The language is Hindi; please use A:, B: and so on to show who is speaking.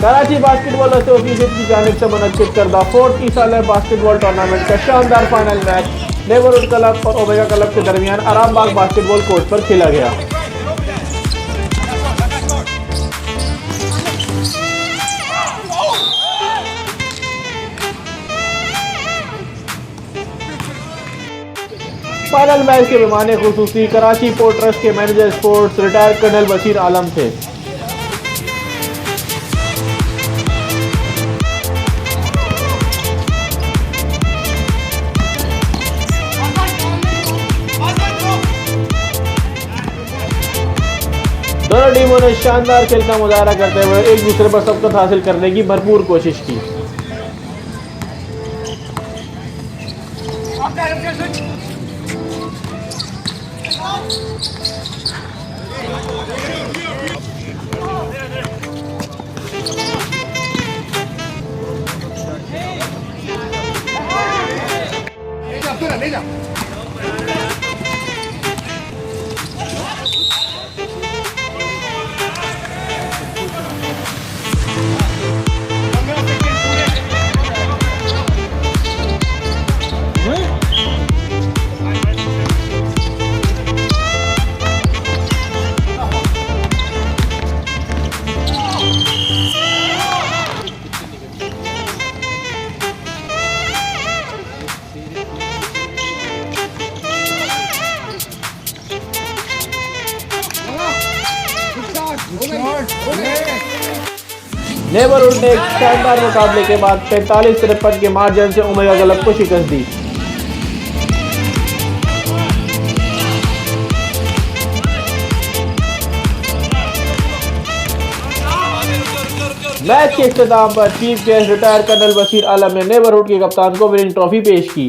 A: कराची बास्केटबॉल एसोसिएशन की जानिब से मुनक्किद करदा 4th ईसाला बास्केटबॉल टूर्नामेंट का शानदार फाइनल मैच नेबरहुड क्लब और ओमेगा क्लब के दरमियान आरामबाग बास्केटबॉल कोर्ट पर खेला गया। फाइनल मैच के मेहमान खुसूसी कराची पोर्ट ट्रस्ट के manager sports retired colonel Bashir Alam थे। दोनों टीमों ने शानदार खेल का मुजाहरा करते हुए एक दूसरे पर सबकत हासिल करने की भरपूर कोशिश की। नेबरहुड ने एक शानदार मुकाबले के बाद 45-53 के मार्जिन से ओमेगा क्लब को शिकस्त दी। मैच के इख्तिताम पर chief guest retired colonel Bashir Alam ने नेबरहुड के कप्तान को विनिंग ट्रॉफी पेश की।